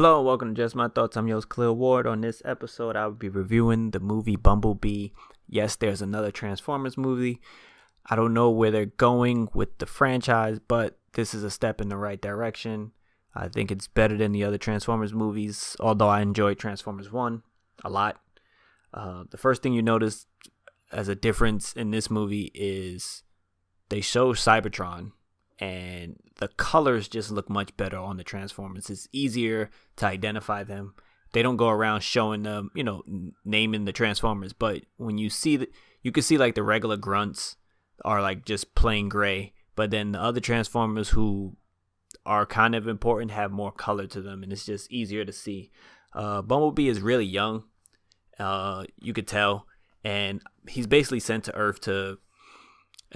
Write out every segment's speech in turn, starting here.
Hello and welcome to Just My Thoughts. I'm your host, Khaleel Ward. On this episode, I will be reviewing the movie Bumblebee. Yes, there's another Transformers movie. I don't know where they're going with the franchise, but this is a step in the right direction. I think it's better than the other Transformers movies, although I enjoyed Transformers 1 a lot. The first thing you notice as a difference in this movie is they show Cybertron, and the colors just look much better on the Transformers. It's easier to identify them. They don't go around showing them, naming the Transformers, but when you see that, you can see like the regular grunts are like just plain gray, but then the other Transformers who are kind of important have more color to them, and it's just easier to see. Bumblebee is really young, you could tell, and he's basically sent to Earth to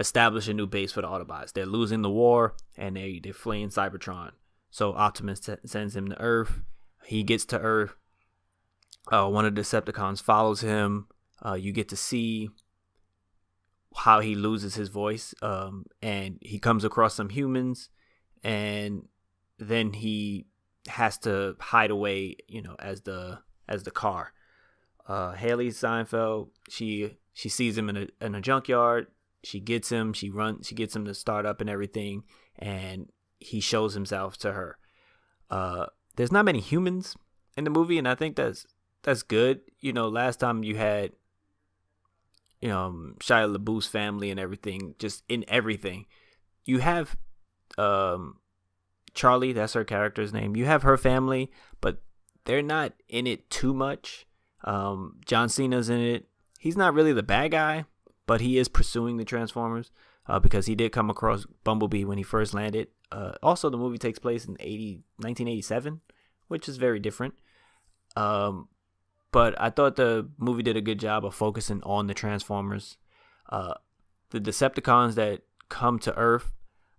establish a new base for the Autobots. They're losing the war, and they're fleeing Cybertron. So Optimus sends him to Earth. He gets to Earth. One of the Decepticons follows him. You get to see how he loses his voice, and he comes across some humans, and then he has to hide away, as the car. Haley Seinfeld, she sees him in a junkyard. She gets him. She gets him to start up and everything, and he shows himself to her. There's not many humans in the movie, and I think that's good. Last time you had, Shia LaBeouf's family and everything, just in everything. You have Charlie, that's her character's name. You have her family, but they're not in it too much. John Cena's in it. He's not really the bad guy, but he is pursuing the Transformers because he did come across Bumblebee when he first landed. Also, the movie takes place in 1987, which is very different. But I thought the movie did a good job of focusing on the Transformers. The Decepticons that come to Earth,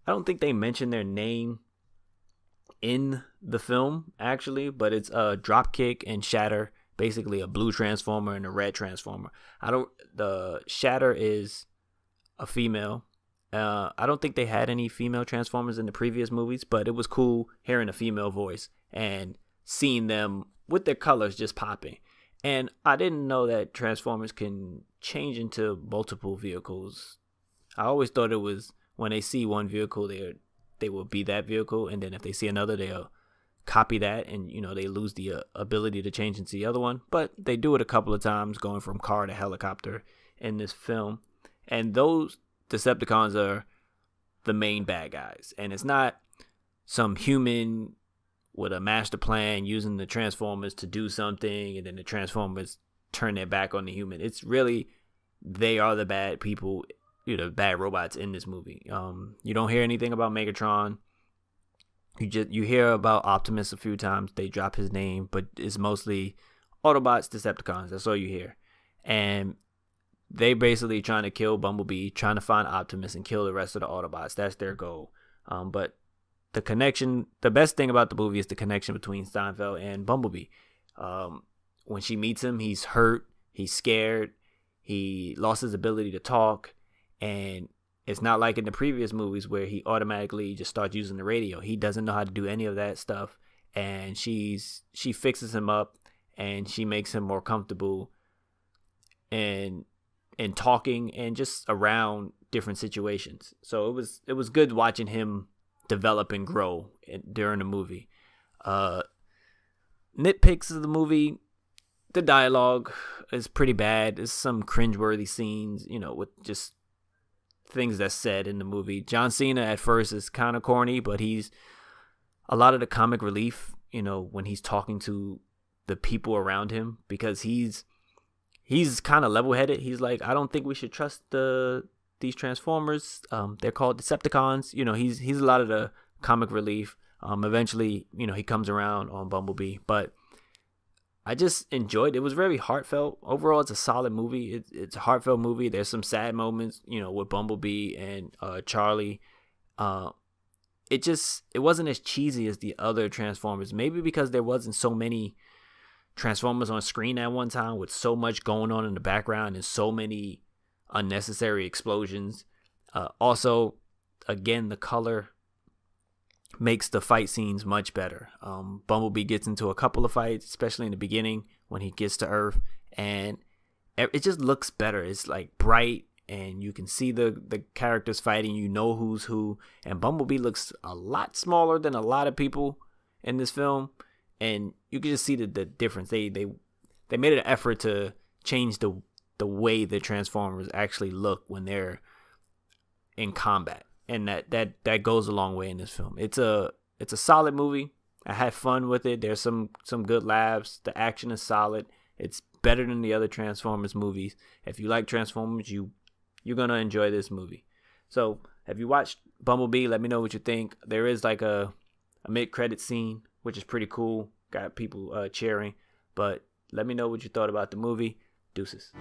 I don't think they mention their name in the film, actually, but it's Dropkick and Shatter. Basically a blue Transformer and a red Transformer. The Shatter is a female. I don't think they had any female Transformers in the previous movies, but it was cool hearing a female voice and seeing them with their colors just popping. And I didn't know that Transformers can change into multiple vehicles. I always thought it was when they see one vehicle, they will be that vehicle, and then if they see another, they'll copy that, and they lose the ability to change into the other one. But they do it a couple of times, going from car to helicopter in this film, and those Decepticons are the main bad guys, and it's not some human with a master plan using the Transformers to do something, and then the Transformers turn their back on the human. It's really, they are the bad people, bad robots in this movie. You don't hear anything about Megatron. You hear about Optimus a few times. They drop his name, but it's mostly Autobots, Decepticons. That's all you hear. And they basically trying to kill Bumblebee, trying to find Optimus and kill the rest of the Autobots. That's their goal. But the best thing about the movie is the connection between Steinfeld and Bumblebee. When she meets him, he's hurt, he's scared, he lost his ability to talk, and it's not like in the previous movies where he automatically just starts using the radio. He doesn't know how to do any of that stuff. And she fixes him up, and she makes him more comfortable in talking and just around different situations. So it was good watching him develop and grow during the movie. Nitpicks of the movie, the dialogue is pretty bad. There's some cringeworthy scenes, with just things that's said in the movie. John Cena at first is kind of corny, but he's a lot of the comic relief, when he's talking to the people around him, because he's kind of level-headed. He's like, I don't think we should trust these Transformers. They're called Decepticons. He's a lot of the comic relief. Eventually, he comes around on Bumblebee, but I just enjoyed it. It was very heartfelt. Overall, it's a solid movie. It's a heartfelt movie. There's some sad moments, with Bumblebee and Charlie. It wasn't as cheesy as the other Transformers. Maybe because there wasn't so many Transformers on screen at one time with so much going on in the background and so many unnecessary explosions. Also, again, the color makes the fight scenes much better. Bumblebee gets into a couple of fights, especially in the beginning when he gets to Earth, and it just looks better. It's like bright, and you can see the characters fighting. You know who's who, and Bumblebee looks a lot smaller than a lot of people in this film, and you can just see the difference. They made an effort to change the way the Transformers actually look when they're in combat, and that goes a long way in this film. It's a solid movie. I had fun with it. There's some good laughs. The action is solid. It's better than the other Transformers movies. If you like Transformers, you're gonna enjoy this movie. So, have you watched Bumblebee? Let me know what you think. There is like a mid-credit scene, which is pretty cool. Got people cheering. But let me know what you thought about the movie. Deuces.